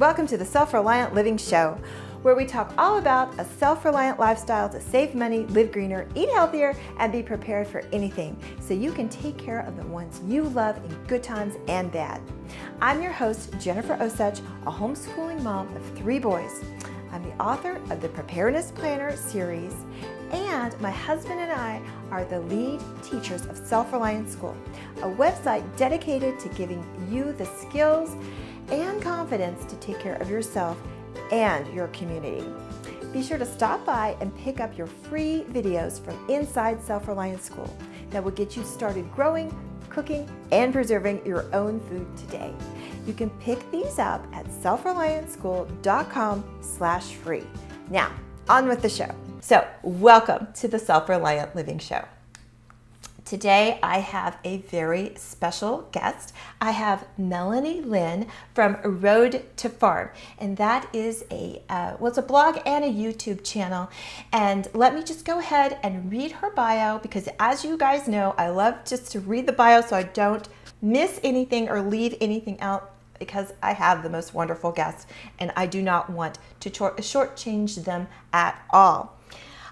Welcome to the Self-Reliant Living Show, where we talk all about a self-reliant lifestyle to save money, live greener, eat healthier, and be prepared for anything so you can take care of the ones you love in good times and bad. I'm your host, Jennifer Osich, a homeschooling mom of 3 boys. I'm the author of the Preparedness Planner series, and my husband and I are the lead teachers of Self-Reliant School, a website dedicated to giving you the skills and confidence to take care of yourself and your community. Be sure to stop by and pick up your free videos from inside Self-Reliant School that will get you started growing, cooking, and preserving your own food today. You can pick these up at selfreliantschool.com/free. Now, on with the show. So, welcome to the Self-Reliant Living Show. Today, I have a very special guest. I have Melanie Lynn from Road to Farm, and that is it's a blog and a YouTube channel. And let me just go ahead and read her bio, because as you guys know, I love just to read the bio so I don't miss anything or leave anything out, because I have the most wonderful guests and I do not want to shortchange them at all.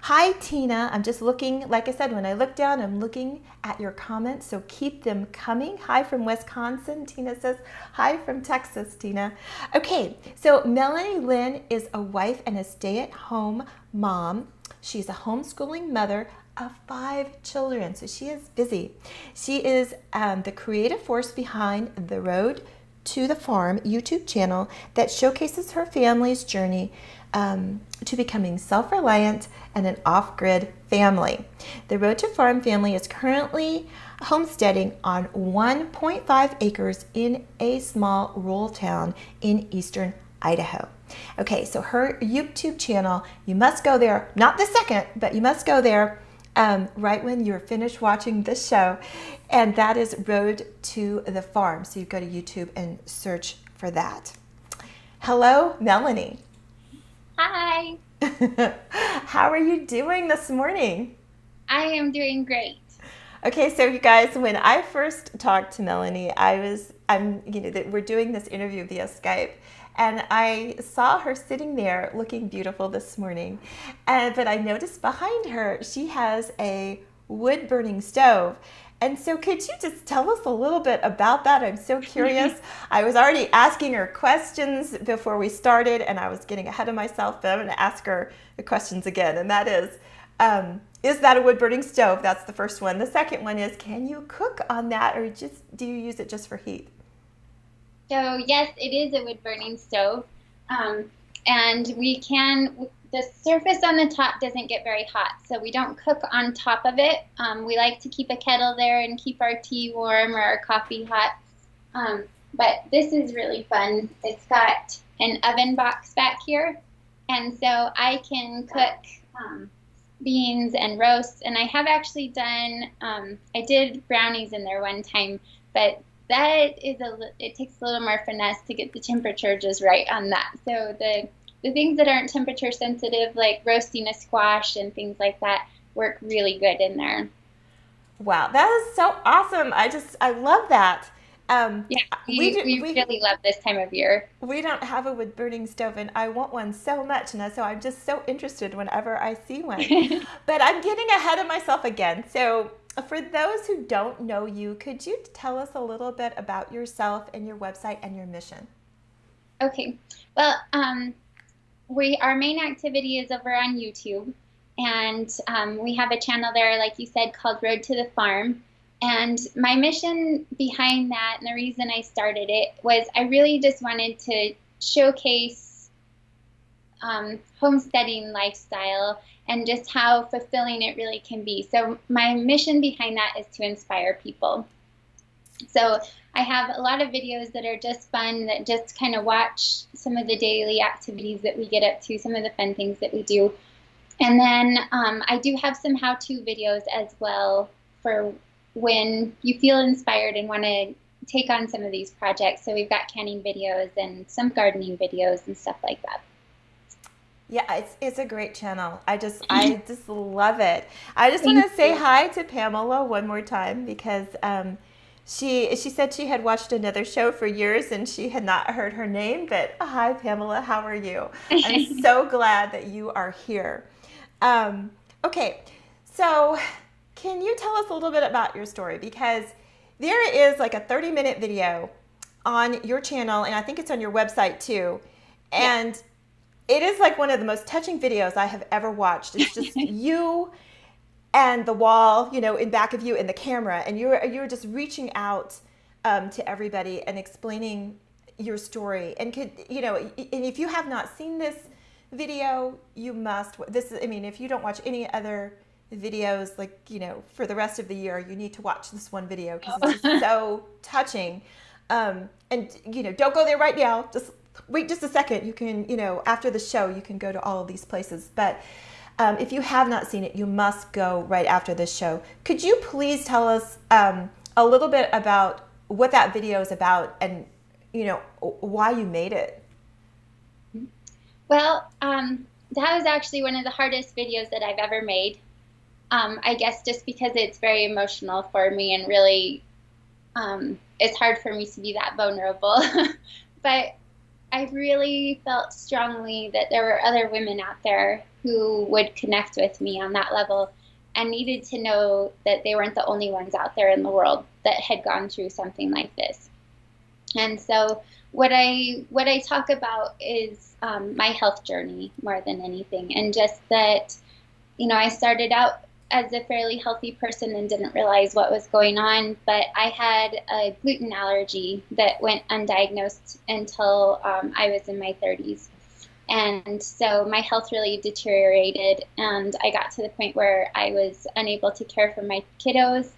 Hi, Tina. I'm just looking, like I said, when I look down, I'm looking at your comments, so keep them coming. Hi from Wisconsin, Tina says. Hi from Texas, Tina. Okay, so Melanie Lynn is a wife and a stay-at-home mom. She's a homeschooling mother of 5 children, so she is busy. She is the creative force behind the Road to the Farm YouTube channel that showcases her family's journey to becoming self-reliant and an off-grid family. The Road to Farm family is currently homesteading on 1.5 acres in a small rural town in eastern Idaho. Okay, so her YouTube channel, you must go there, not the second, but you must go there right when you're finished watching this show, and that is Road to the Farm. So you go to YouTube and search for that. Hello, Melanie. Hi. How are you doing this morning? I am doing great. Okay, so you guys, when I first talked to Melanie, we're doing this interview via Skype, and I saw her sitting there looking beautiful this morning. But I noticed behind her, she has a wood-burning stove. And so could you just tell us a little bit about that? I'm so curious. I was already asking her questions before we started, and I was getting ahead of myself, but I'm going to ask her the questions again. And that is that a wood-burning stove? That's the first one. The second one is, can you cook on that, or do you use it just for heat? So yes, it is a wood-burning stove. And the surface on the top doesn't get very hot, so we don't cook on top of it. We like to keep a kettle there and keep our tea warm or our coffee hot. But this is really fun. It's got an oven box back here, and so I can cook beans and roasts. And I have actually done, I did brownies in there one time, but it takes a little more finesse to get the temperature just right on that. So the things that aren't temperature sensitive, like roasting a squash and things like that, work really good in there. Wow, that is so awesome. I love that. We really love this time of year. We don't have a wood-burning stove, and I want one so much, and so I'm just so interested whenever I see one. But I'm getting ahead of myself again. So for those who don't know you, could you tell us a little bit about yourself and your website and your mission? Okay. Well, our main activity is over on YouTube, and we have a channel there, like you said, called Road to the Farm. And my mission behind that, and the reason I started it, was I really just wanted to showcase homesteading lifestyle and just how fulfilling it really can be. So my mission behind that is to inspire people. So I have a lot of videos that are just fun, that just kind of watch some of the daily activities that we get up to, some of the fun things that we do. And then I do have some how-to videos as well for when you feel inspired and want to take on some of these projects. So we've got canning videos and some gardening videos and stuff like that. Yeah, it's a great channel. I just love it. I just want to say hi to Pamela one more time, because She said she had watched another show for years and she had not heard her name, but hi, Pamela, how are you? I'm so glad that you are here. Okay, so can you tell us a little bit about your story? Because there is like a 30-minute video on your channel, and I think it's on your website too. And it is like one of the most touching videos I have ever watched. It's just you and the wall, in back of you and the camera, and you're just reaching out to everybody and explaining your story. And and if you have not seen this video, you must. If you don't watch any other videos, for the rest of the year, you need to watch this one video because it's just so touching. And don't go there right now. Just wait just a second. You can, after the show, you can go to all of these places, but. If you have not seen it, you must go right after this show. Could you please tell us a little bit about what that video is about and, why you made it? Well, that was actually one of the hardest videos that I've ever made. I guess just because it's very emotional for me and really it's hard for me to be that vulnerable. But I really felt strongly that there were other women out there who would connect with me on that level and needed to know that they weren't the only ones out there in the world that had gone through something like this. And so what I talk about is my health journey more than anything, and just that, I started out as a fairly healthy person and didn't realize what was going on, but I had a gluten allergy that went undiagnosed until I was in my 30s. And so my health really deteriorated, and I got to the point where I was unable to care for my kiddos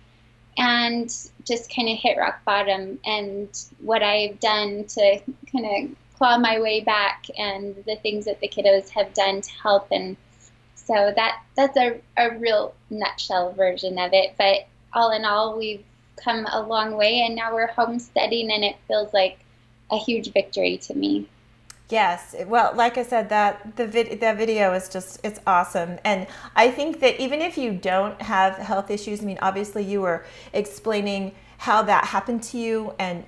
and just kind of hit rock bottom. And what I've done to kind of claw my way back and the things that the kiddos have done to help. And so that's a real nutshell version of it. But all in all, we've come a long way, and now we're homesteading, and it feels like a huge victory to me. Yes. Well, like I said, that video is it's awesome. And I think that even if you don't have health issues, obviously you were explaining how that happened to you and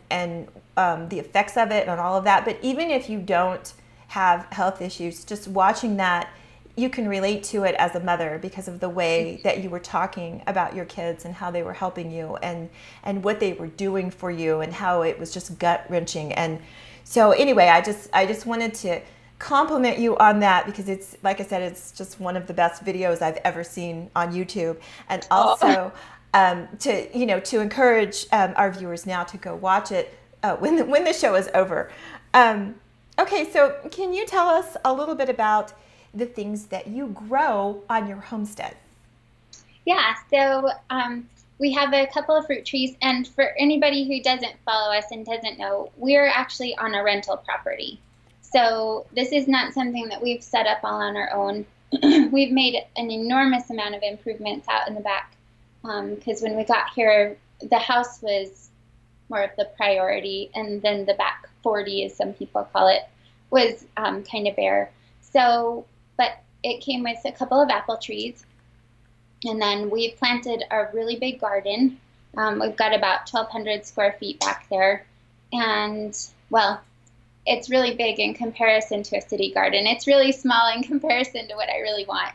the effects of it and all of that. But even if you don't have health issues, just watching that, you can relate to it as a mother because of the way that you were talking about your kids and how they were helping you and what they were doing for you and how it was just gut-wrenching. And so anyway, I just wanted to compliment you on that because it's, like I said, it's just one of the best videos I've ever seen on YouTube. And also to encourage our viewers now to go watch it when the show is over. Okay, so can you tell us a little bit about the things that you grow on your homestead? Yeah, so we have a couple of fruit trees, and for anybody who doesn't follow us and doesn't know, we're actually on a rental property. So this is not something that we've set up all on our own. We've made an enormous amount of improvements out in the back because when we got here, the house was more of the priority, and then the back 40, as some people call it, was kind of bare. So, but it came with a couple of apple trees. And then we've planted a really big garden. We've got about 1,200 square feet back there. And, well, it's really big in comparison to a city garden. It's really small in comparison to what I really want.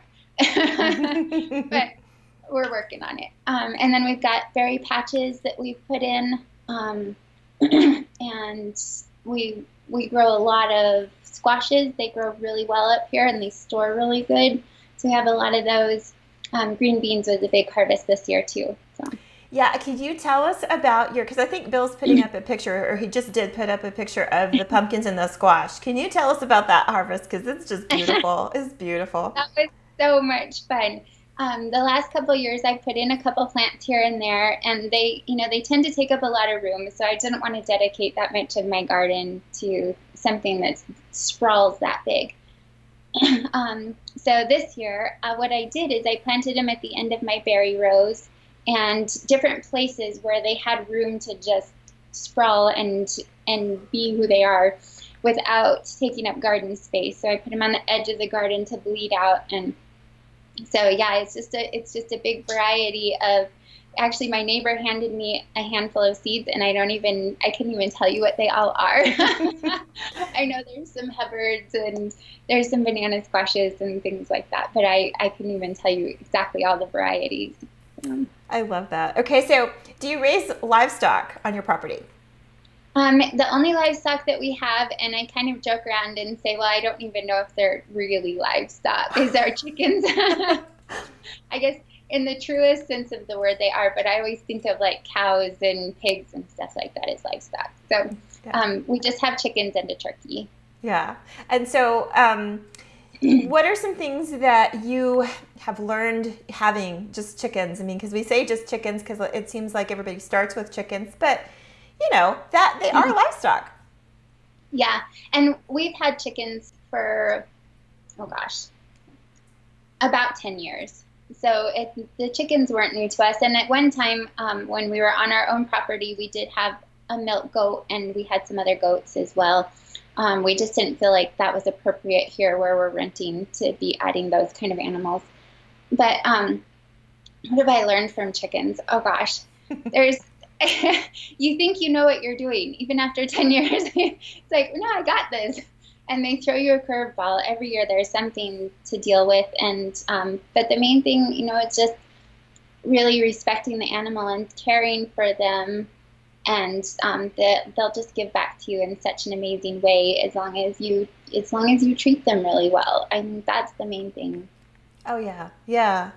But we're working on it. And then we've got berry patches that we've put in. And we grow a lot of squashes. They grow really well up here, and they store really good. So we have a lot of those. Green beans was a big harvest this year too. So. Yeah, could you tell us about because I think Bill's putting up a picture, or he just did put up a picture of the pumpkins and the squash. Can you tell us about that harvest? Because it's just beautiful. It's beautiful. That was so much fun. The last couple of years, I put in a couple plants here and there, and they tend to take up a lot of room. So I didn't want to dedicate that much of my garden to something that sprawls that big. So this year, what I did is I planted them at the end of my berry rows and different places where they had room to just sprawl and be who they are without taking up garden space. So I put them on the edge of the garden to bleed out, and So yeah, it's just a big variety of. Actually, my neighbor handed me a handful of seeds, and I couldn't even tell you what they all are. I know there's some Hubbards and there's some banana squashes and things like that, but I couldn't even tell you exactly all the varieties. I love that. Okay, so do you raise livestock on your property? The only livestock that we have, and I kind of joke around and say, well, I don't even know if they're really livestock, is our chickens. I guess in the truest sense of the word they are, but I always think of like cows and pigs and stuff like that as livestock. So we just have chickens and a turkey. Yeah. And so what are some things that you have learned having just chickens? I mean, because we say just chickens because it seems like everybody starts with chickens, but that they are livestock. Yeah. And we've had chickens for, oh gosh, about 10 years. So the chickens weren't new to us. And at one time, when we were on our own property, we did have a milk goat and we had some other goats as well. We just didn't feel like that was appropriate here where we're renting to be adding those kind of animals. But what have I learned from chickens? Oh gosh, there's, you think you know what you're doing, even after 10 years. It's like, no, I got this. And they throw you a curveball. Every year there's something to deal with. And but the main thing, it's just really respecting the animal and caring for them. And they'll just give back to you in such an amazing way as long as you treat them really well. I mean, that's the main thing. Oh, yeah. Yeah.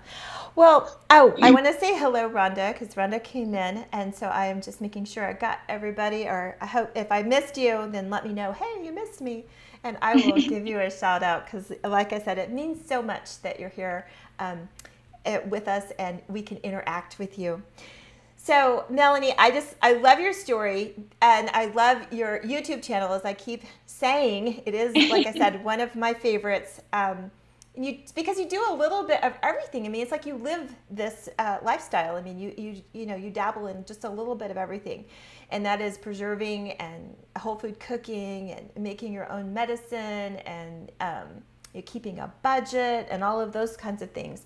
Well, I want to say hello, Rhonda, because Rhonda came in. And so I am just making sure I got everybody, or I hope if I missed you, then let me know, hey, you missed me. And I will give you a shout out because, like I said, it means so much that you're here with us and we can interact with you. So, Melanie, I love your story and I love your YouTube channel. As I keep saying, it is, like I said, one of my favorites. Because you do a little bit of everything. I mean, it's like you live this lifestyle. I mean, you dabble in just a little bit of everything, and that is preserving and whole food cooking and making your own medicine and you're keeping a budget and all of those kinds of things.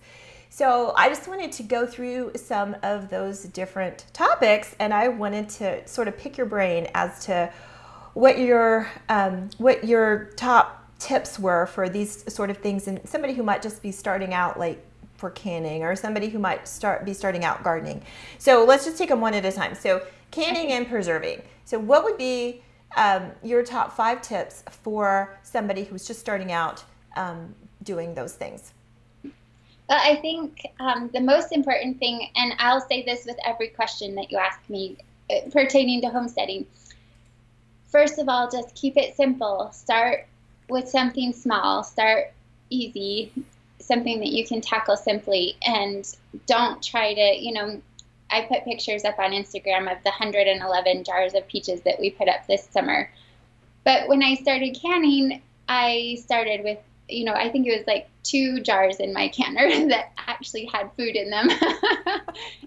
So I just wanted to go through some of those different topics, and I wanted to sort of pick your brain as to what your top tips were for these sort of things, and somebody who might just be starting out, like for canning, or somebody who might be starting out gardening. So let's just take them one at a time. So canning and preserving. So what would be your top 5 tips for somebody who's just starting out doing those things? Well, I think the most important thing, and I'll say this with every question that you ask me pertaining to homesteading, first of all, just keep it simple. Start with something small, start easy, something that you can tackle simply, and don't try to, I put pictures up on Instagram of the 111 jars of peaches that we put up this summer. But when I started canning, I started with, I think it was like 2 jars in my canner that actually had food in them.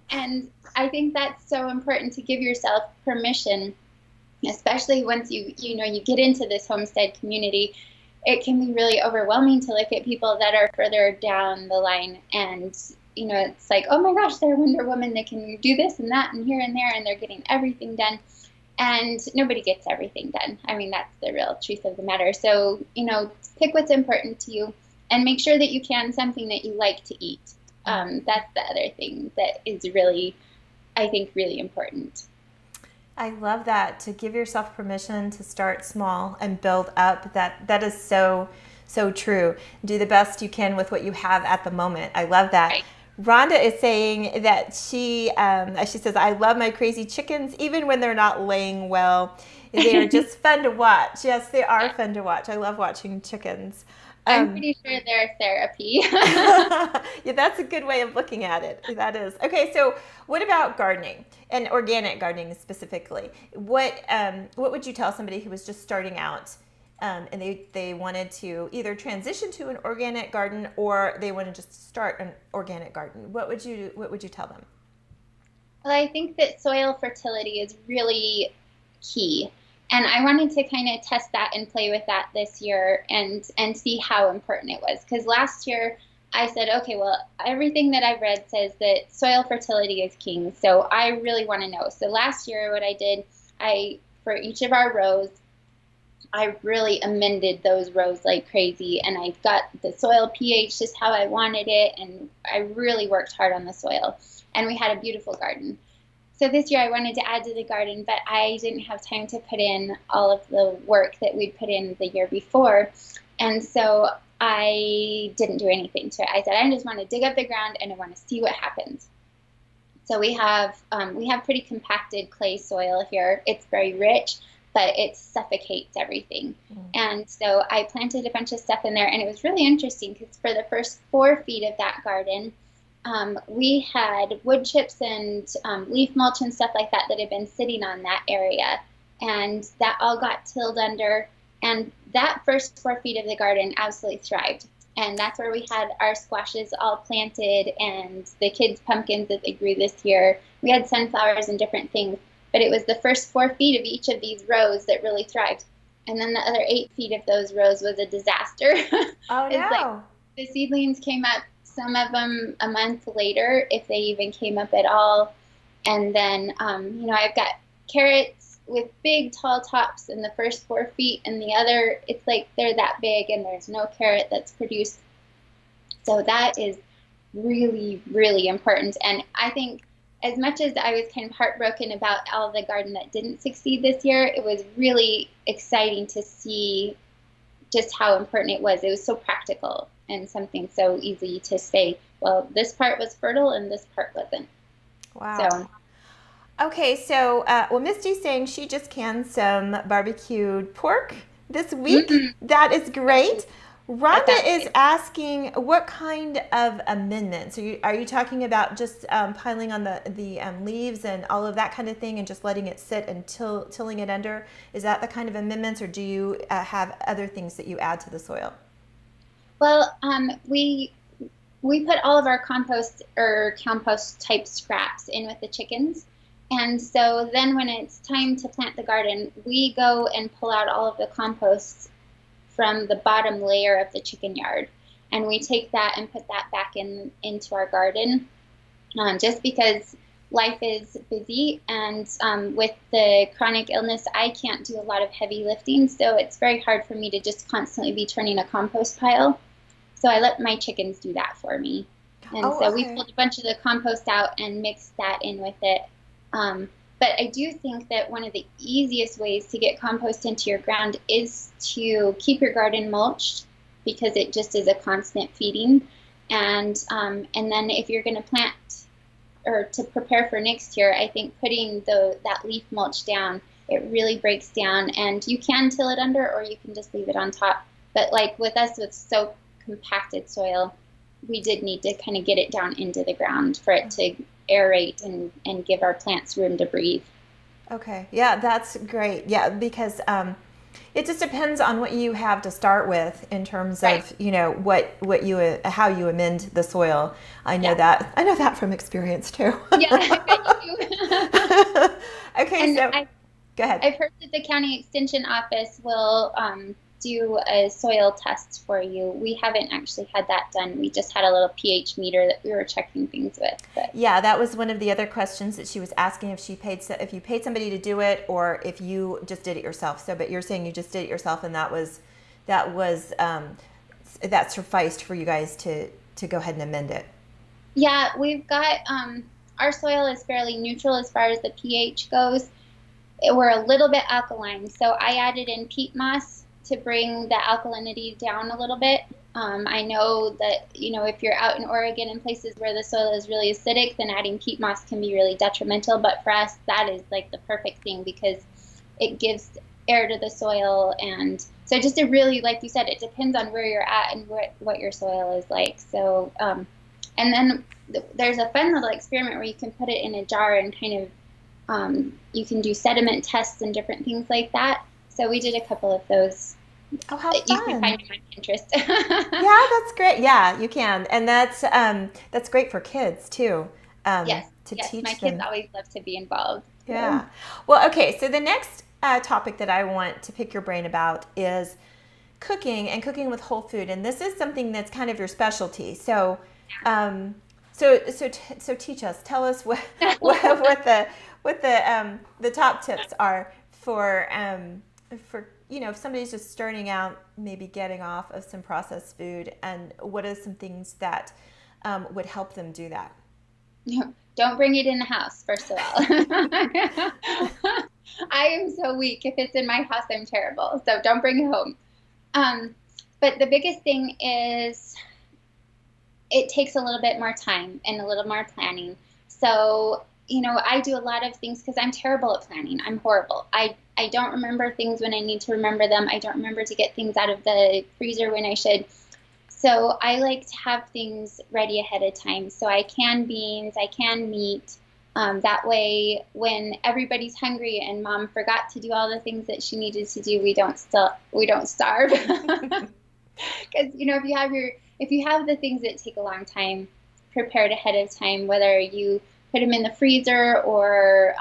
And I think that's so important to give yourself permission, especially once you get into this homestead community. It can be really overwhelming to look at people that are further down the line and, it's like, oh my gosh, they're Wonder Woman. They can do this and that and here and there, and they're getting everything done. And nobody gets everything done. I mean, that's the real truth of the matter. So, pick what's important to you and make sure that you can something that you like to eat. That's the other thing that is really, I think, really important. I love that, to give yourself permission to start small and build up. That is so true. Do the best you can with what you have at the moment. I love that. Right. Rhonda is saying that she says, I love my crazy chickens, even when they're not laying well. They are just fun to watch. Yes, they are fun to watch. I love watching chickens. I'm pretty sure they're therapy. Yeah, that's a good way of looking at it. That is. Okay, so what about gardening and organic gardening specifically? What would you tell somebody who was just starting out and they wanted to either transition to an organic garden or they want to just start an organic garden? What would you tell them? Well, I think that soil fertility is really key. And I wanted to kind of test that and play with that this year and see how important it was. Because last year I said, okay, well, everything that I've read says that soil fertility is king. So I really want to know. So last year, what I did, for each of our rows, I really amended those rows like crazy, and I got the soil pH just how I wanted it, and I really worked hard on the soil, and we had a beautiful garden. So this year I wanted to add to the garden, but I didn't have time to put in all of the work that we'd put in the year before, and so I didn't do anything to it. I said, I just want to dig up the ground and I want to see what happens. So we have pretty compacted clay soil here. It's very rich, but it suffocates everything. And so I planted a bunch of stuff in there, and it was really interesting because for the first 4 feet of that garden, we had wood chips and leaf mulch and stuff like that that had been sitting on that area, and that all got tilled under, and that first 4 feet of the garden absolutely thrived. And that's where we had our squashes all planted and the kids' pumpkins that they grew this year. We had sunflowers and different things, but it was the first 4 feet of each of these rows that really thrived. And then the other 8 feet of those rows was a disaster. Oh, It's no. like the seedlings came up, some of them a month later, if they even came up at all. And then, I've got carrots with big tall tops in the first 4 feet, and the other, it's like they're that big and there's no carrot that's produced. So that is really, really important. And I think as much as I was kind of heartbroken about all the garden that didn't succeed this year, it was really exciting to see just how important it was. It was so practical and something so easy to say, well, this part was fertile and this part wasn't. Wow. So, Okay, so Misty's saying she just canned some barbecued pork this week. That is great. Rhonda is asking what kind of amendments. Are you talking about just piling on the leaves and all of that kind of thing and just letting it sit and tilling it under? Is that the kind of amendments, or do you have other things that you add to the soil? Well, we put all of our compost or compost type scraps in with the chickens. And so then when it's time to plant the garden, we go and pull out all of the compost from the bottom layer of the chicken yard. And we take that and put that back into our garden, just because life is busy. And with the chronic illness, I can't do a lot of heavy lifting. So it's very hard for me to just constantly be turning a compost pile. So I let my chickens do that for me. And we pulled a bunch of the compost out and mixed that in with it. But I do think that one of the easiest ways to get compost into your ground is to keep your garden mulched, because it just is a constant feeding. And then if you're going to plant or to prepare for next year, I think putting that leaf mulch down, it really breaks down, and you can till it under or you can just leave it on top. But like with us, with so compacted soil, we did need to kind of get it down into the ground for it to aerate and give our plants room to breathe. Okay. Yeah, that's great. Yeah, because it just depends on what you have to start with in terms of, what you how you amend the soil. I know that from experience too. Yeah, I bet you do. Okay, and so go ahead. I've heard that the county extension office will do a soil test for you. We haven't actually had that done. We just had a little pH meter that we were checking things with. But. Yeah, that was one of the other questions that she was asking, if you paid somebody to do it or if you just did it yourself. So, but you're saying you just did it yourself, and that sufficed for you guys to go ahead and amend it. Yeah, we've got our soil is fairly neutral as far as the pH goes. We're a little bit alkaline, so I added in peat moss to bring the alkalinity down a little bit. I know that, if you're out in Oregon and places where the soil is really acidic, then adding peat moss can be really detrimental. But for us, that is like the perfect thing, because it gives air to the soil. And so just to really, like you said, it depends on where you're at and what your soil is like. So, and then there's a fun little experiment where you can put it in a jar and kind of, you can do sediment tests and different things like that. So we did a couple of those. Oh, how fun. You can find them on Pinterest. Yeah, that's great. Yeah, you can. And that's great for kids too. Yes, teach my them. kids always love to be involved. Yeah. Well, okay, so the next topic that I want to pick your brain about is cooking and cooking with whole food, and this is something that's kind of your specialty. So, so teach us. Tell us what the top tips are for if somebody's just starting out, maybe getting off of some processed food, and what are some things that would help them do that? Don't bring it in the house, first of all. I am so weak. If it's in my house, I'm terrible. So don't bring it home. But the biggest thing is it takes a little bit more time and a little more planning. So, I do a lot of things because I'm terrible at planning. I'm horrible. I don't remember things when I need to remember them. I don't remember to get things out of the freezer when I should. So I like to have things ready ahead of time. So I can beans, I can meat. That way, when everybody's hungry and Mom forgot to do all the things that she needed to do, we don't starve. Because if you have the things that take a long time prepared ahead of time, whether you put them in the freezer or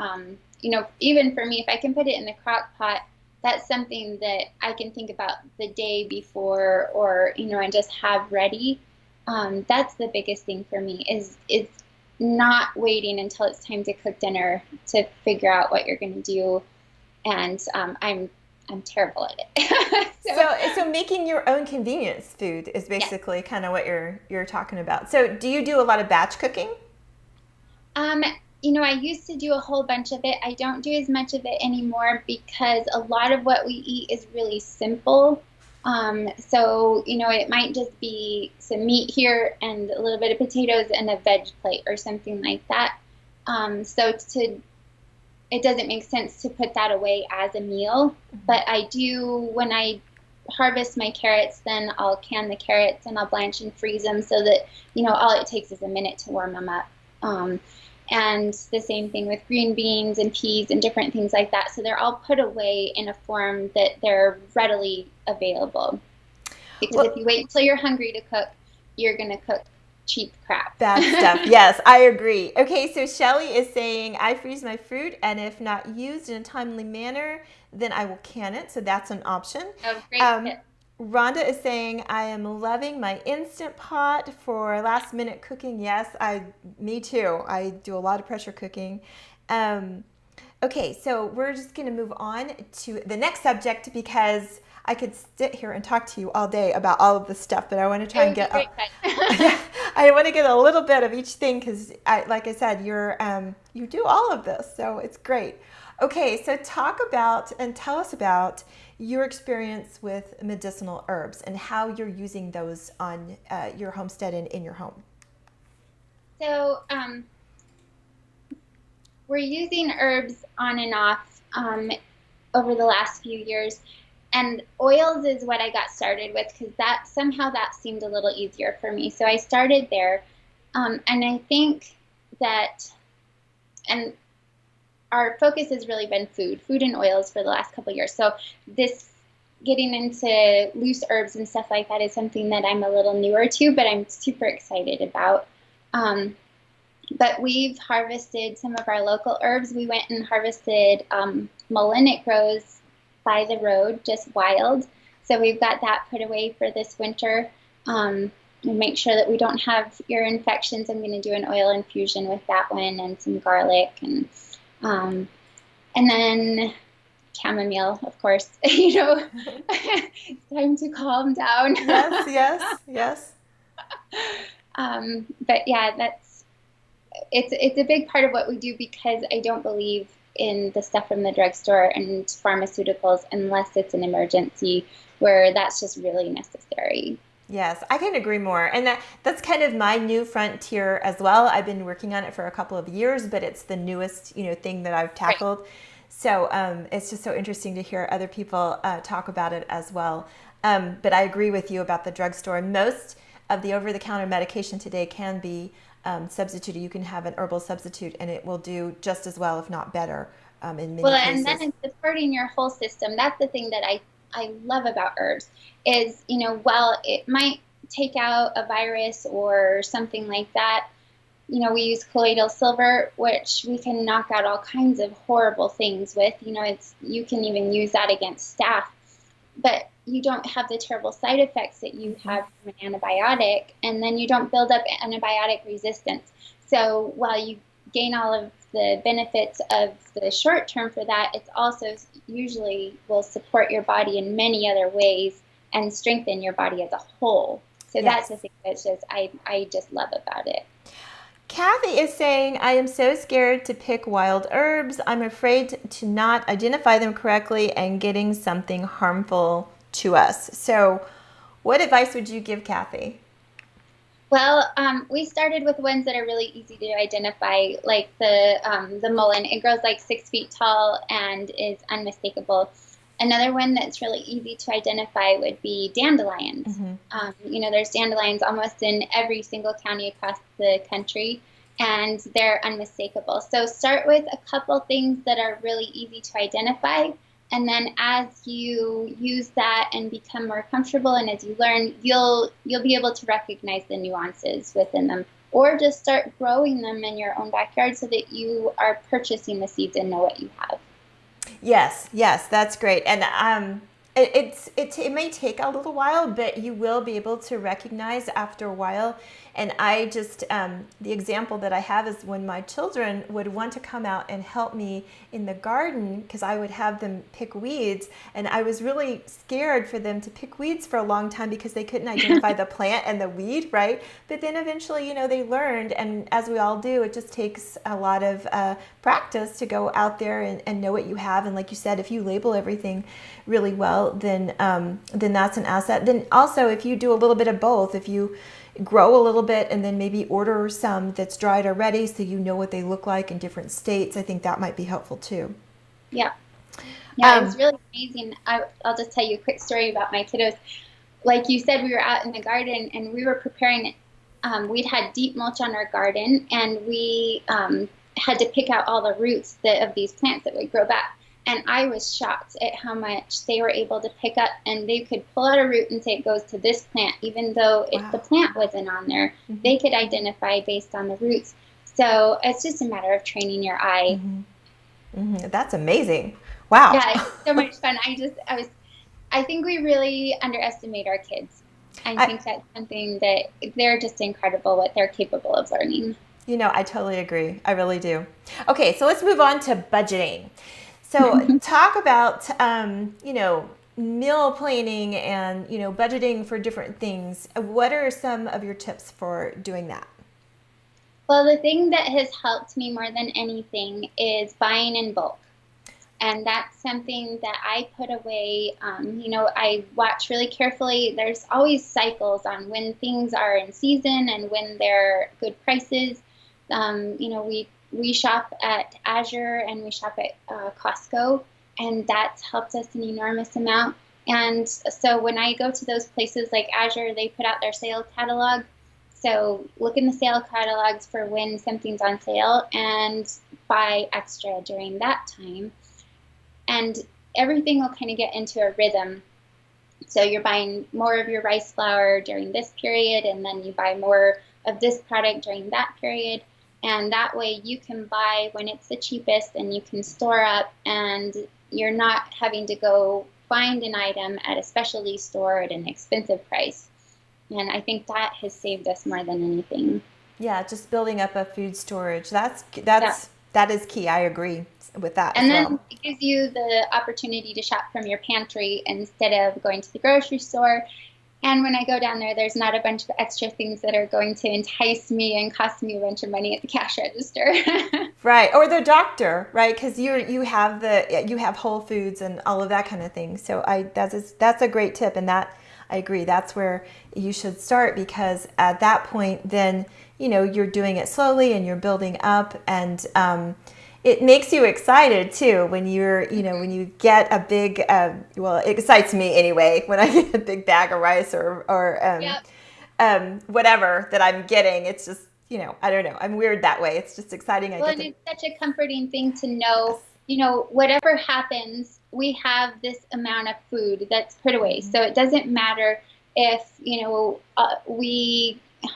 even for me, if I can put it in the crock pot, that's something that I can think about the day before or, and just have ready. That's the biggest thing for me is not waiting until it's time to cook dinner to figure out what you're going to do. And I'm terrible at it. So making your own convenience food is basically kind of what you're talking about. So do you do a lot of batch cooking? I used to do a whole bunch of it. I don't do as much of it anymore because a lot of what we eat is really simple. So, it might just be some meat here and a little bit of potatoes and a veg plate or something like that. It doesn't make sense to put that away as a meal. But I do, when I harvest my carrots, then I'll can the carrots and I'll blanch and freeze them so that, all it takes is a minute to warm them up. And the same thing with green beans and peas and different things like that. So they're all put away in a form that they're readily available. Because if you wait until you're hungry to cook, you're going to cook cheap crap. Bad stuff. Yes, I agree. Okay, so Shelly is saying, I freeze my fruit, and if not used in a timely manner, then I will can it. So that's an option. Oh, great tip. Rhonda is saying, I am loving my Instant Pot for last minute cooking. Yes, me too. I do a lot of pressure cooking. Okay, so we're just going to move on to the next subject because I could sit here and talk to you all day about all of this stuff, but I want to try and get I want to get a little bit of each thing because, like I said, you do all of this, so it's great. Okay, so talk about and tell us about your experience with medicinal herbs and how you're using those on your homestead and in your home. So we're using herbs on and off over the last few years, and oils is what I got started with because that seemed a little easier for me. So I started there, and I think that, and our focus has really been food and oils for the last couple of years. So this getting into loose herbs and stuff like that is something that I'm a little newer to, but I'm super excited about. But we've harvested some of our local herbs. We went and harvested mullein. It grows by the road, just wild. So we've got that put away for this winter. And make sure that we don't have ear infections. I'm going to do an oil infusion with that one and some garlic and then chamomile, of course. It's time to calm down. Yes. But yeah, it's a big part of what we do because I don't believe in the stuff from the drugstore and pharmaceuticals unless it's an emergency where that's just really necessary. Yes, I can agree more. And that's kind of my new frontier as well. I've been working on it for a couple of years, but it's the newest, thing that I've tackled. Right. So it's just so interesting to hear other people talk about it as well. But I agree with you about the drugstore. Most of the over-the-counter medication today can be substituted. You can have an herbal substitute, and it will do just as well, if not better, in many cases. And then it's supporting your whole system. That's the thing that I love about herbs is, while it might take out a virus or something like that, we use colloidal silver, which we can knock out all kinds of horrible things with. You can even use that against staph. but you don't have the terrible side effects that you have from an antibiotic, and then you don't build up antibiotic resistance. So while you gain all of the benefits of the short term for that, it's also usually will support your body in many other ways and strengthen your body as a whole. So that's the thing that's just I just love about it. Kathy is saying, I am so scared to pick wild herbs. I'm afraid to not identify them correctly and getting something harmful to us. So what advice would you give Kathy? Well, we started with ones that are really easy to identify, like the mullein. It grows like 6 feet tall and is unmistakable. Another one that's really easy to identify would be dandelions. There's dandelions almost in every single county across the country, and they're unmistakable. So start with a couple things that are really easy to identify, and then as you use that and become more comfortable, and as you learn, you'll be able to recognize the nuances within them, or just start growing them in your own backyard so that you are purchasing the seeds and know what you have. Yes, that's great. And it may take a little while, but you will be able to recognize after a while. And I just, the example that I have is when my children would want to come out and help me in the garden, because I would have them pick weeds. And I was really scared for them to pick weeds for a long time because they couldn't identify the plant and the weed, right? But then eventually, they learned. And as we all do, it just takes a lot of practice to go out there and know what you have. And like you said, if you label everything really well, then that's an asset. Then also, if you do a little bit of both, if you grow a little bit and then maybe order some that's dried already so you know what they look like in different states, I think that might be helpful too. Yeah, it's really amazing. I'll just tell you a quick story about my kiddos. Like you said, we were out in the garden and we were preparing. We'd had deep mulch on our garden, and we had to pick out all the roots of these plants that would grow back. And I was shocked at how much they were able to pick up, and they could pull out a root and say it goes to this plant, even though the plant wasn't on there. They could identify based on the roots. So it's just a matter of training your eye. That's amazing. Wow. Yeah, it's so much fun. I think we really underestimate our kids. I think that's something that they're just incredible what they're capable of learning. I totally agree. I really do. Okay, so let's move on to budgeting. So talk about, meal planning and, budgeting for different things. What are some of your tips for doing that? Well, the thing that has helped me more than anything is buying in bulk. And that's something that I put away. I watch really carefully. There's always cycles on when things are in season and when they're good prices. We shop at Azure and we shop at Costco, and that's helped us an enormous amount. And so when I go to those places like Azure, they put out their sale catalog. So look in the sale catalogs for when something's on sale and buy extra during that time. And everything will kind of get into a rhythm. So you're buying more of your rice flour during this period, and then you buy more of this product during that period. And that way you can buy when it's the cheapest, and you can store up, and you're not having to go find an item at a specialty store at an expensive price. And I think that has saved us more than anything. Yeah, just building up a food storage. That is key. I agree with that. And then it gives you the opportunity to shop from your pantry instead of going to the grocery store. And when I go down there, there's not a bunch of extra things that are going to entice me and cost me a bunch of money at the cash register. Right, or the doctor, right? Because you have Whole Foods and all of that kind of thing. So that's a great tip, and that I agree. That's where you should start, because at that point, then you're doing it slowly and you're building up, and it makes you excited too when when you get a big, it excites me anyway when I get a big bag of rice or whatever that I'm getting. It's just, I don't know. I'm weird that way. It's just exciting. And it's such a comforting thing to know, whatever happens, we have this amount of food that's put away. So it doesn't matter if,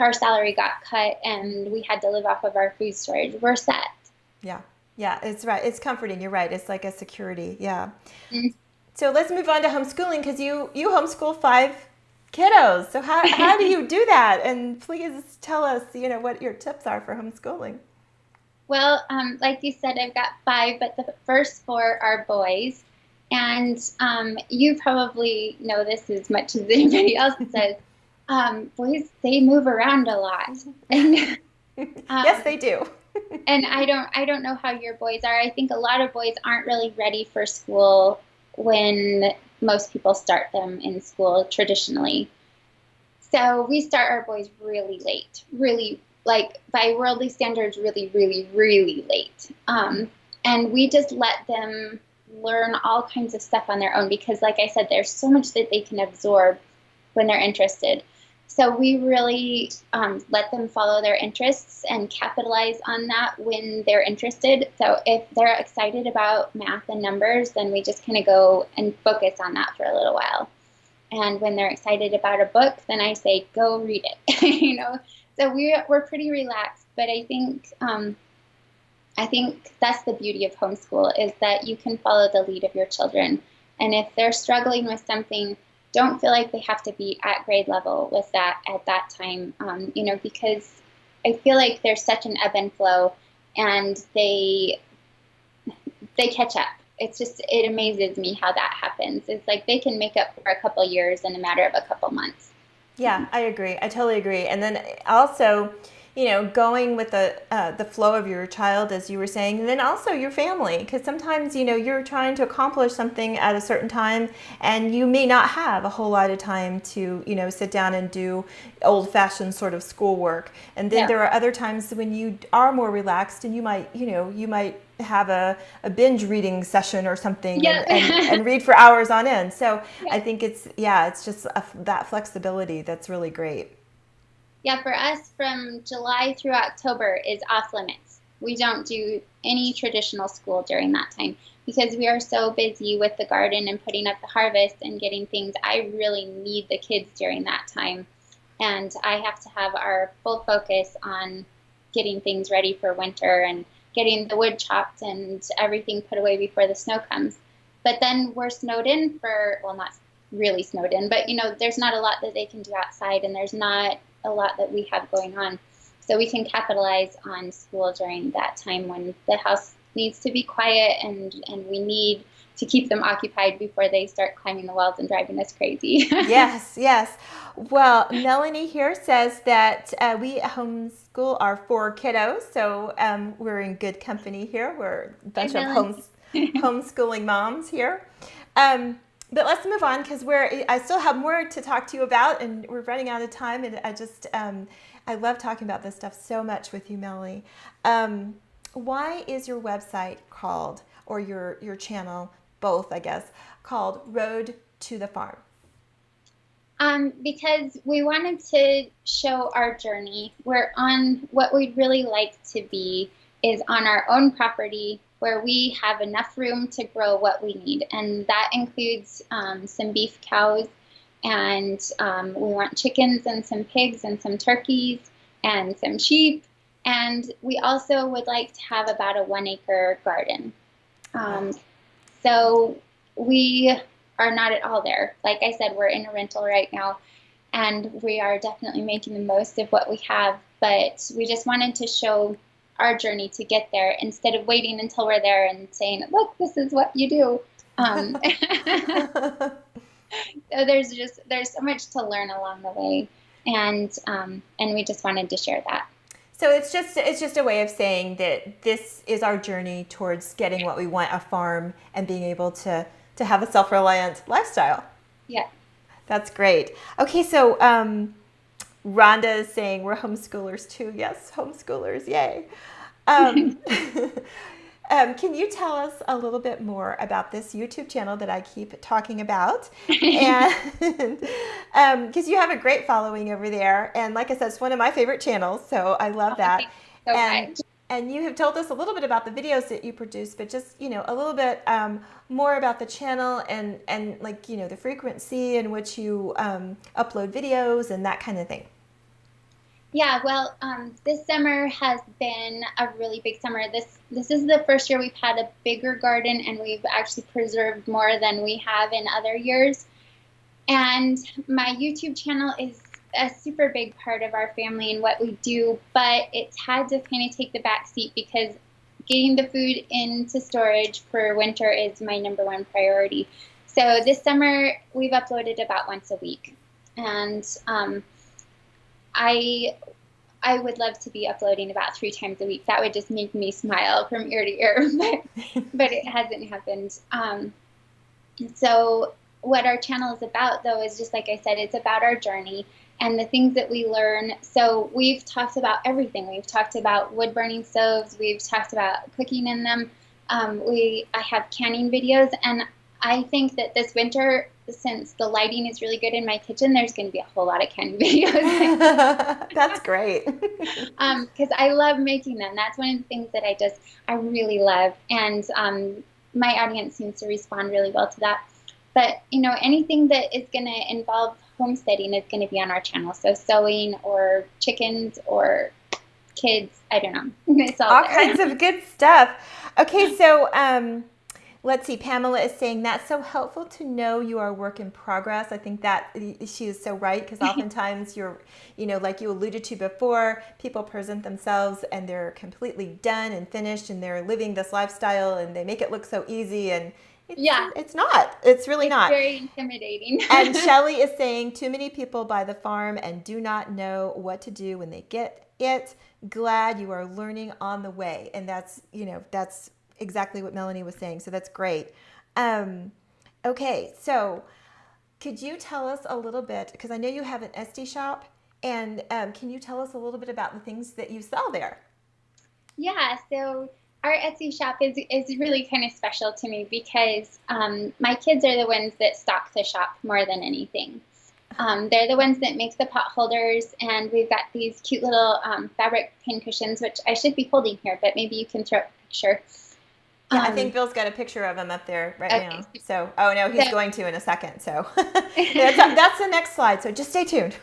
our salary got cut and we had to live off of our food storage. We're set. Yeah, it's right. It's comforting. You're right. It's like a security. Yeah. So let's move on to homeschooling, because you homeschool 5 kiddos. So how do you do that? And please tell us, what your tips are for homeschooling. Well, like you said, I've got 5, but the first 4 are boys. And you probably know this as much as anybody else does. Boys, they move around a lot. And, yes, they do. And I don't know how your boys are. I think a lot of boys aren't really ready for school when most people start them in school traditionally. So we start our boys really late, really, like by worldly standards, really, really, really late. And we just let them learn all kinds of stuff on their own because, like I said, there's so much that they can absorb when they're interested. So we really let them follow their interests and capitalize on that when they're interested. So if they're excited about math and numbers, then we just kind of go and focus on that for a little while. And when they're excited about a book, then I say, go read it. So we're pretty relaxed. But I think that's the beauty of homeschool, is that you can follow the lead of your children. And if they're struggling with something, don't feel like they have to be at grade level with that at that time, because I feel like there's such an ebb and flow, and they catch up. It amazes me how that happens. It's like they can make up for a couple years in a matter of a couple months. Yeah, I agree. I totally agree. And then also, going with the flow of your child, as you were saying, and then also your family, because sometimes, you're trying to accomplish something at a certain time, and you may not have a whole lot of time to, sit down and do old-fashioned sort of schoolwork. And then there are other times when you are more relaxed, and you might have a binge reading session or something, and read for hours on end. So I think it's just that flexibility that's really great. Yeah, for us, from July through October is off limits. We don't do any traditional school during that time because we are so busy with the garden and putting up the harvest and getting things. I really need the kids during that time. And I have to have our full focus on getting things ready for winter and getting the wood chopped and everything put away before the snow comes. But then we're snowed in not really snowed in, but there's not a lot that they can do outside, and there's not a lot that we have going on. So we can capitalize on school during that time when the house needs to be quiet and we need to keep them occupied before they start climbing the walls and driving us crazy. Yes. Well, Melanie here says that we homeschool our 4 kiddos, so we're in good company here. We're a bunch of homeschooling moms here. But let's move on, because I still have more to talk to you about, and we're running out of time. And I love talking about this stuff so much with you, Melanie. Why is your website called, or your channel, both, I guess, called Road to the Farm? Because we wanted to show our journey. We're on what we'd really like to be is on our own property, where we have enough room to grow what we need. And that includes some beef cows, and we want chickens and some pigs and some turkeys and some sheep. And we also would like to have about a 1-acre garden. So we are not at all there. Like I said, we're in a rental right now, and we are definitely making the most of what we have. But we just wanted to show our journey to get there instead of waiting until we're there and saying, look, this is what you do. So there's so much to learn along the way, and we just wanted to share that. So it's just a way of saying that this is our journey towards getting what we want, a farm, and being able to have a self-reliant lifestyle. Yeah. That's great. Okay, so Rhonda is saying we're homeschoolers too. Yes, homeschoolers, yay. Can you tell us a little bit more about this YouTube channel that I keep talking about? And because you have a great following over there. And like I said, it's one of my favorite channels, so I love that. And you have told us a little bit about the videos that you produce, but just, a little bit more about the channel and like, the frequency in which you upload videos and that kind of thing. Yeah, well, this summer has been a really big summer. This is the first year we've had a bigger garden, and we've actually preserved more than we have in other years. And my YouTube channel is a super big part of our family and what we do, but it's had to kind of take the back seat because getting the food into storage for winter is my number one priority. So this summer we've uploaded about once a week, and I would love to be uploading about 3 times a week. That would just make me smile from ear to ear, but it hasn't happened. So what our channel is about, though, is just like I said, it's about our journey and the things that we learn. So we've talked about everything. We've talked about wood burning stoves. We've talked about cooking in them. I have canning videos, and I think that this winter, since the lighting is really good in my kitchen, there's going to be a whole lot of canning videos. That's great. Because I love making them. That's one of the things that I really love. And my audience seems to respond really well to that. But, anything that is going to involve homesteading is going to be on our channel. So sewing or chickens or kids, I don't know. It's all there. Kinds of good stuff. Okay, so let's see. Pamela is saying that's so helpful to know you are a work in progress. I think that she is so right, because oftentimes you're, like you alluded to before, people present themselves and they're completely done and finished and they're living this lifestyle and they make it look so easy, and it's not. It's really not. It's very intimidating. And Shelley is saying too many people buy the farm and do not know what to do when they get it. Glad you are learning on the way. And that's exactly what Melanie was saying. So that's great. Okay, so could you tell us a little bit, because I know you have an Etsy shop, and can you tell us a little bit about the things that you sell there? Yeah, so our Etsy shop is really kind of special to me because my kids are the ones that stock the shop more than anything. They're the ones that make the pot holders, and we've got these cute little fabric pin cushions, which I should be holding here, but maybe you can throw up a picture. Yeah, I think Bill's got a picture of him up there now. So, no, he's going to in a second. So that's the next slide. So just stay tuned.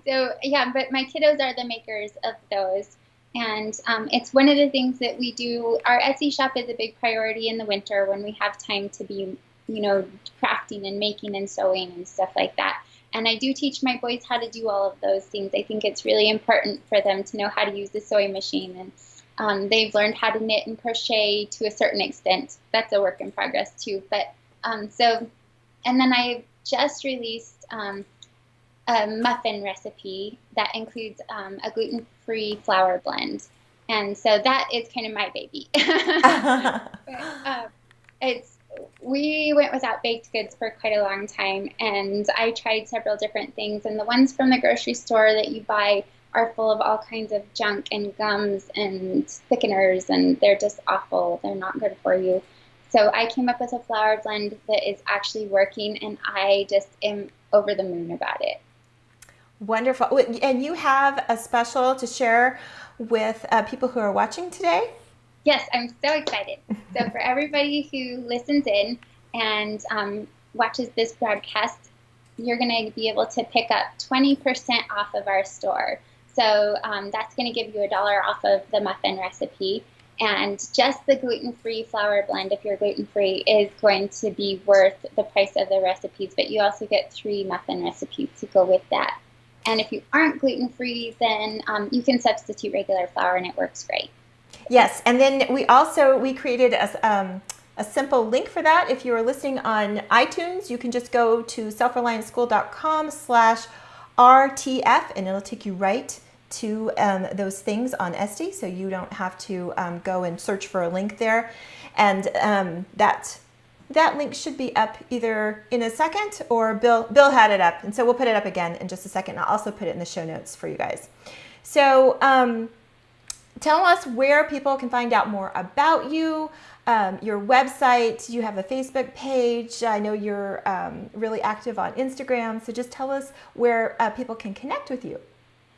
So, yeah, but my kiddos are the makers of those. And it's one of the things that we do. Our Etsy shop is a big priority in the winter when we have time to be, crafting and making and sewing and stuff like that. And I do teach my boys how to do all of those things. I think it's really important for them to know how to use the sewing machine. And they've learned how to knit and crochet to a certain extent. That's a work in progress too. But and then I just released a muffin recipe that includes a gluten-free flour blend. And so that is kind of my baby. We went without baked goods for quite a long time, and I tried several different things. And the ones from the grocery store that you buy are full of all kinds of junk and gums and thickeners, and they're just awful. They're not good for you. So I came up with a flour blend that is actually working, and I just am over the moon about it. Wonderful. And you have a special to share with people who are watching today? Yes, I'm so excited. So for everybody who listens in and watches this broadcast, you're going to be able to pick up 20% off of our store. So that's going to give you $1 off of the muffin recipe. And just the gluten-free flour blend, if you're gluten-free, is going to be worth the price of the recipes. But you also get 3 muffin recipes to go with that. And if you aren't gluten-free, then you can substitute regular flour, and it works great. Yes, and then we created a simple link for that. If you are listening on iTunes, you can just go to self-reliantschool.com/RTF, and it'll take you right to those things on Etsy, so you don't have to go and search for a link there. And that link should be up either in a second, or Bill had it up, and so we'll put it up again in just a second. I'll also put it in the show notes for you guys. So tell us where people can find out more about you, your website. You have a Facebook page. I know you're really active on Instagram. So just tell us where people can connect with you.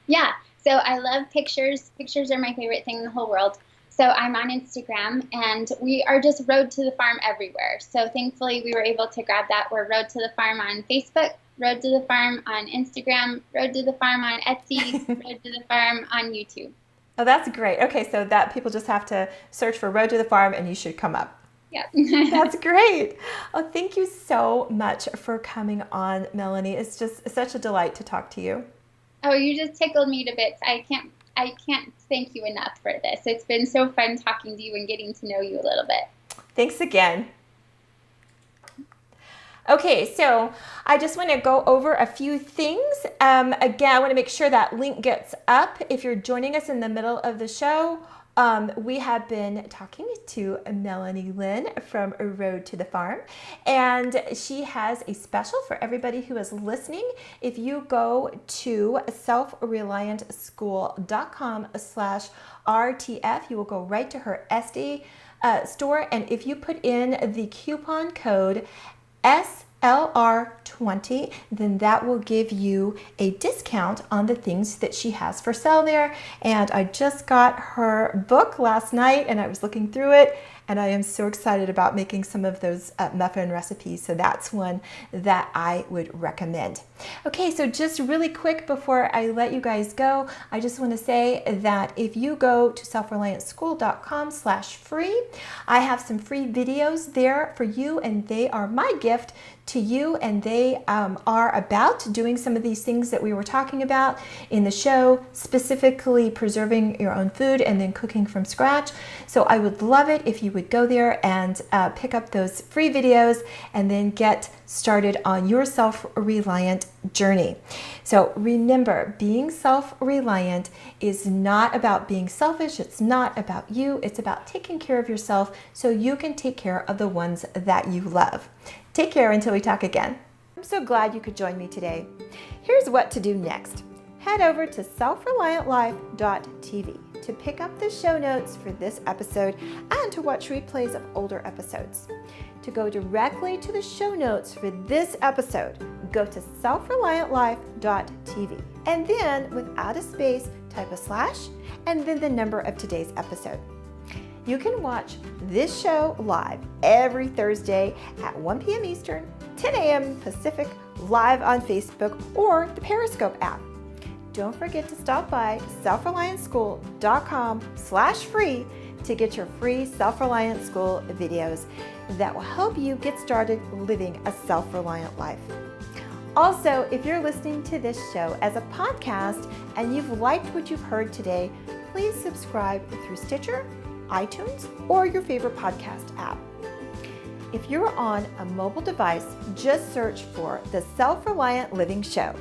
Yeah. So I love pictures. Pictures are my favorite thing in the whole world. So I'm on Instagram, and we are just Road to the Farm everywhere. So thankfully we were able to grab that. We're Road to the Farm on Facebook. Road to the Farm on Instagram, Road to the Farm on Etsy, Road to the Farm on YouTube. Oh, that's great. Okay, so that people just have to search for Road to the Farm and you should come up. Yeah. That's great. Oh, thank you so much for coming on, Melanie. It's just such a delight to talk to you. Oh, you just tickled me to bits. I can't thank you enough for this. It's been so fun talking to you and getting to know you a little bit. Thanks again. Okay, so I just want to go over a few things. Again, I want to make sure that link gets up. If you're joining us in the middle of the show, we have been talking to Melanie Lynn from Road to the Farm, and she has a special for everybody who is listening. If you go to self-reliantschool.com/RTF, you will go right to her SD store, and if you put in the coupon code SLR20, then that will give you a discount on the things that she has for sale there. And I just got her book last night and I was looking through it, and I am so excited about making some of those muffin recipes. So that's one that I would recommend. Okay, so just really quick before I let you guys go, I just want to say that if you go to self-reliantschool.com/free, I have some free videos there for you, and they are my gift to you, and they are about doing some of these things that we were talking about in the show, specifically preserving your own food and then cooking from scratch. So I would love it if you would go there and pick up those free videos and then get started on your self-reliant journey. So remember, being self-reliant is not about being selfish. It's not about you. It's about taking care of yourself so you can take care of the ones that you love. Take care until we talk again. I'm so glad you could join me today. Here's what to do next. Head over to self-reliantlife.tv to pick up the show notes for this episode and to watch replays of older episodes. To go directly to the show notes for this episode, go to self-reliantlife.tv, and then without a space, type a / and then the number of today's episode. You can watch this show live every Thursday at 1 p.m. Eastern, 10 a.m. Pacific, live on Facebook or the Periscope app. Don't forget to stop by self-reliantschool.com/free to get your free Self-Reliant School videos that will help you get started living a self-reliant life. Also, if you're listening to this show as a podcast and you've liked what you've heard today, please subscribe through Stitcher, iTunes, or your favorite podcast app. If you're on a mobile device, just search for the Self-Reliant Living Show.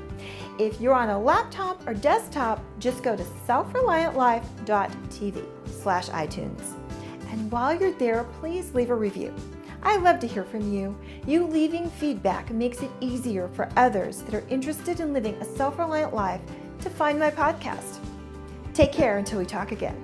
If you're on a laptop or desktop, just go to self-reliantlife.tv/iTunes. And while you're there, please leave a review. I love to hear from you. You leaving feedback makes it easier for others that are interested in living a self-reliant life to find my podcast. Take care until we talk again.